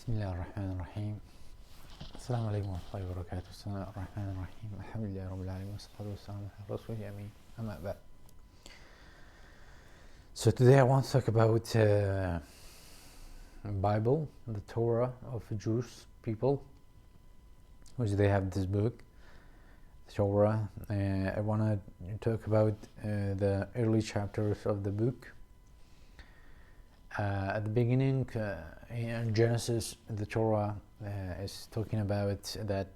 بسم الله الرحمن الرحيم. السلام عليكم ورحمة الله وبركاته. بسم الله الرحمن الرحيم. الحمد لله رب العالمين والصلاة والسلام على رسوله الأمين. أما بعد. So today I want to talk about Bible, the Torah of Jewish people, which they have this book, Torah. I want to talk about the early chapters of the book. At the beginning, in Genesis, the Torah is talking about that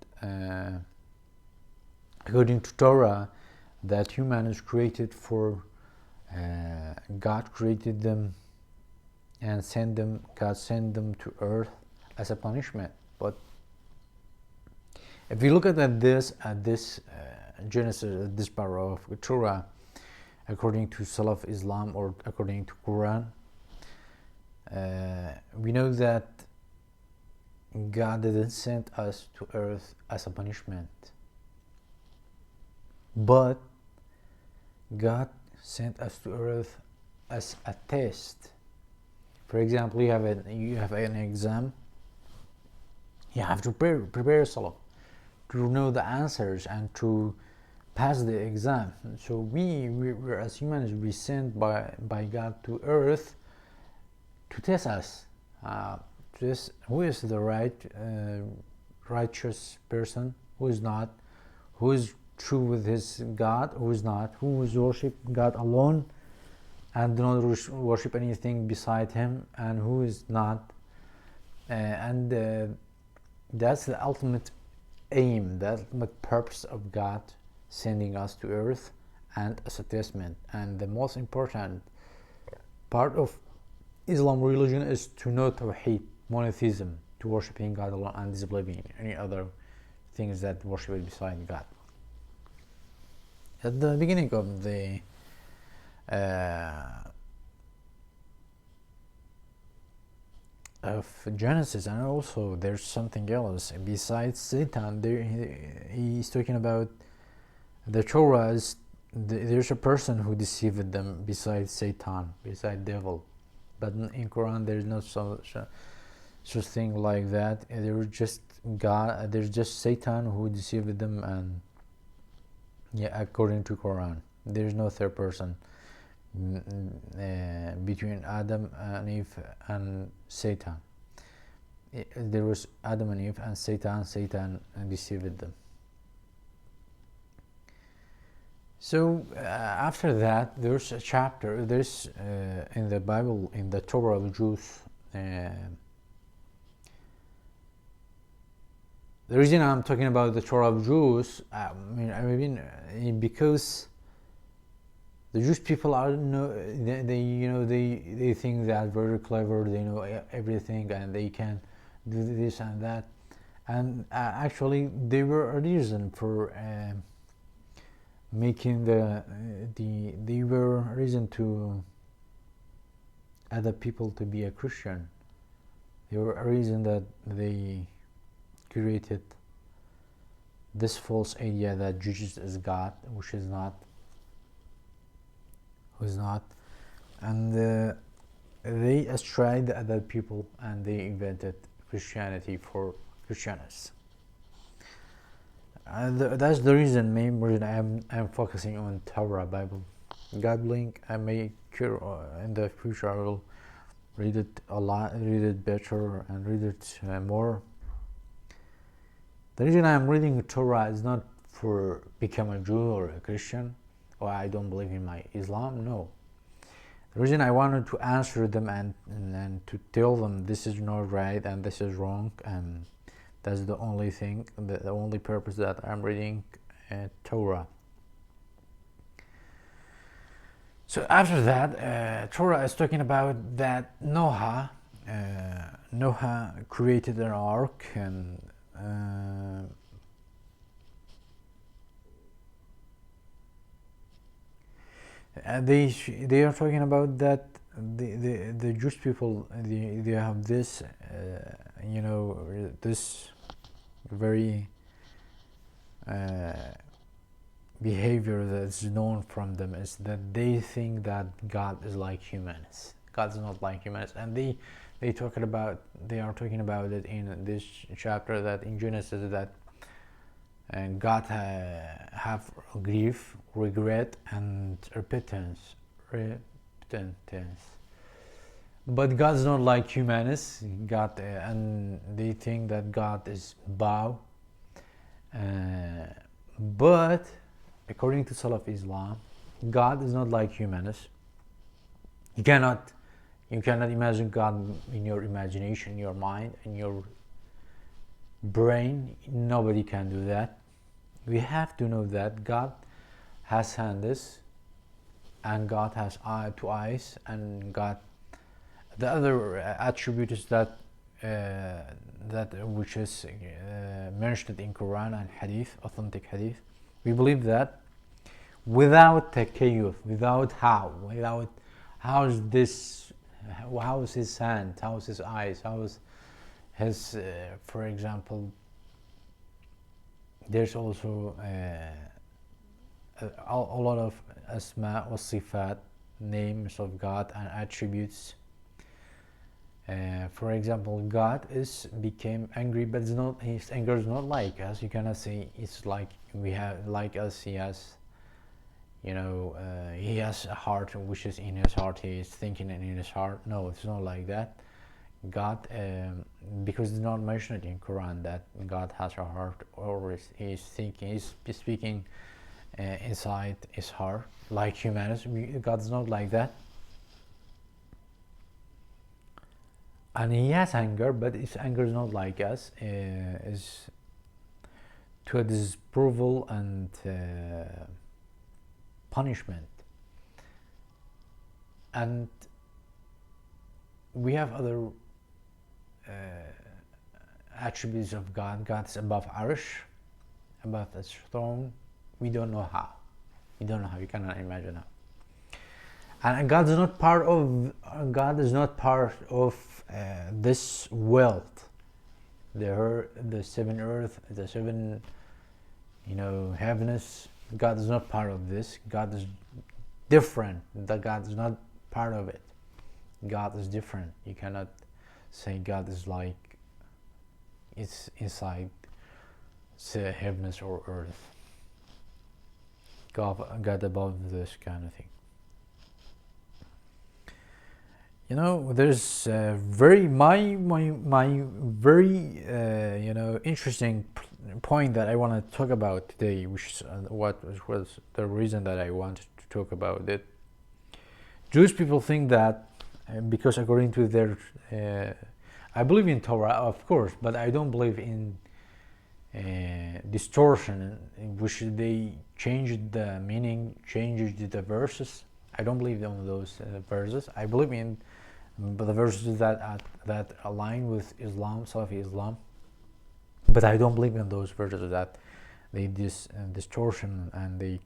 according to Torah, that human is created for God created them and God sent them to earth as a punishment. But if you look at this Genesis, this part of Torah, according to Salaf Islam or according to Quran, we know that God didn't send us to earth as a punishment, but God sent us to earth as a test. For example, you have an exam. You have to prepare yourself to know the answers and to pass the exam. So we as humans, we sent by God to earth to test us, who is the righteous person, who is not, who is true with his God, who is not, who is worship God alone and do not worship anything beside him, and who is not. That's the ultimate aim, the ultimate purpose of God sending us to earth and as a testament. And the most important part of Islam religion is to know Tawheed, monotheism, to worshiping God alone and disbelieving any other things that worship beside God. At the beginning of the of Genesis, and also there's something else besides Satan. He's talking about the Torah. There's a person who deceived them besides Satan, besides devil. But in Quran, there's no such thing like that. There's just God. There's just Satan who deceived them, and according to Quran, there's no third person between Adam and Eve and Satan. There was Adam and Eve and Satan. Satan deceived them. So after that, there's a chapter. There's in the Bible, in the Torah of Jews. The reason I'm talking about the Torah of Jews, because the Jewish people are they think they are very clever. They know everything and they can do this and that, and actually they were a reason for. Making they were a reason to other people to be a Christian. They were a reason that they created this false idea that Jesus is God, which is not, who is not, and they astrayed the other people and they invented Christianity for Christians. That's the reason, main reason I'm focusing on Torah Bible. God willing, I may in the future I will read it a lot, read it better, and read it more. The reason I'm reading Torah is not for become a Jew or a Christian, or I don't believe in my Islam. No. The reason I wanted to answer them and to tell them this is not right and this is wrong, and that's the only thing, the only purpose that I'm reading Torah. So after that, Torah is talking about that Noah created an ark, and they are talking about that the Jewish people they have this this very behavior that's known from them is that they think that God is like humans. God is not like humans, and they they are talking about it in this chapter, that in Genesis, that and God have grief, regret, and repentance. But God's not like humanists. And they think that God is bow. But according to Salaf Islam, God is not like humanists. You cannot imagine God in your imagination, in your mind, in your brain. Nobody can do that. We have to know that God has hands, and God has two eyes, and God, the other attribute is that which is mentioned in Quran and Hadith, authentic Hadith. We believe that without takayyuf, without how is his hand, how is his eyes, how is his, for example, there's also a lot of asma or sifat, names of God and attributes. For example, God became angry, but his anger is not like us. You cannot say it's like we have, like us. He has, he has a heart, which is in his heart. He is thinking in his heart. No, it's not like that. God, because it's not mentioned in Quran that God has a heart, or he's thinking, he's speaking inside his heart, like humanity. God's not like that. And he has anger, but his anger is not like us. Is to a disapproval and punishment. And we have other attributes of God. God is above Arsh, above His throne. We don't know how. We cannot imagine how. And God is not part of this world. The seven earth, the seven, heavens. God is not part of this. God is different. That God is not part of it. God is different. You cannot say God is like it's inside, say, heavens or earth. God above this kind of thing. There's very my very interesting point that I want to talk about today, which was the reason that I wanted to talk about it. Jewish people think that because according to their, I believe in Torah, of course, but I don't believe in distortion, in which they changed the meaning, changed the verses. I don't believe in those verses. I believe in the verses that align with Islam, Salafi Islam. But I don't believe in those verses that they distortion and they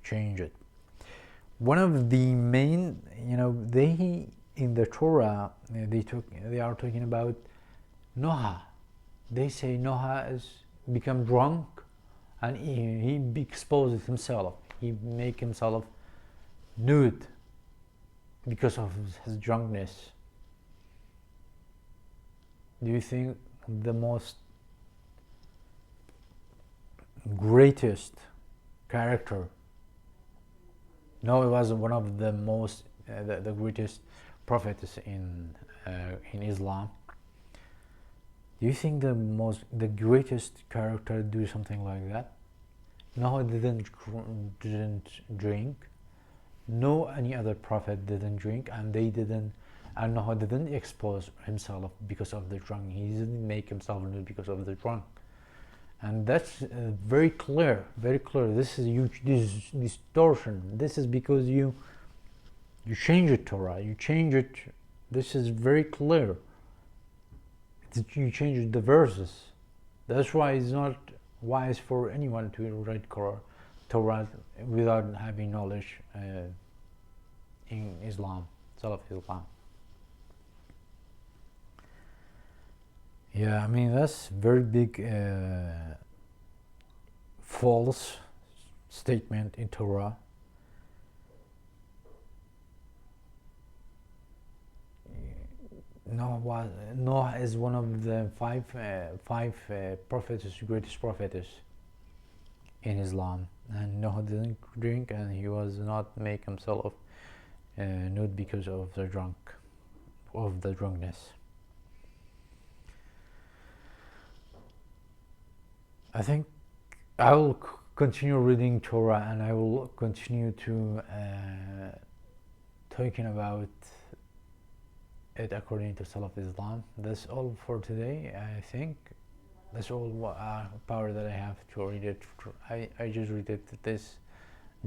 change it. One of the main, they in the Torah they are talking about Noah. They say Noah has become drunk, and he exposes himself. He make himself nude because of his drunkenness. Do you think the most greatest character? No, it was one of the most the greatest prophets in Islam. Do you think the greatest character do something like that? No, he didn't drink. No, any other prophet didn't drink, and Noah didn't expose himself because of the drunk. He didn't make himself nude because of the drunk. And that's very clear, very clear. This is huge distortion. This is because you change it, Torah. You change it. This is very clear. You change the verses. That's why it's not wise for anyone to read Torah without having knowledge in Islam, Salaf Islam. Yeah, I mean, that's very big false statement in Torah. Noah is one of the five prophets, greatest prophets in Islam, and Noah didn't drink, and he was not make himself nude because of the drunkenness. I think I will continue reading Torah, and I will continue to talking about it according to Salaf Islam. That's all for today. I think that's all power that I have to read it. I just read it this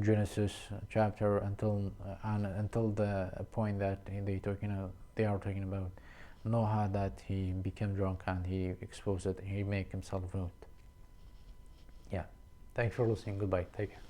Genesis chapter until the point that they are talking about Noah, that he became drunk and he exposed it. He make himself nude. Yeah. Thanks for listening. Goodbye. Take care.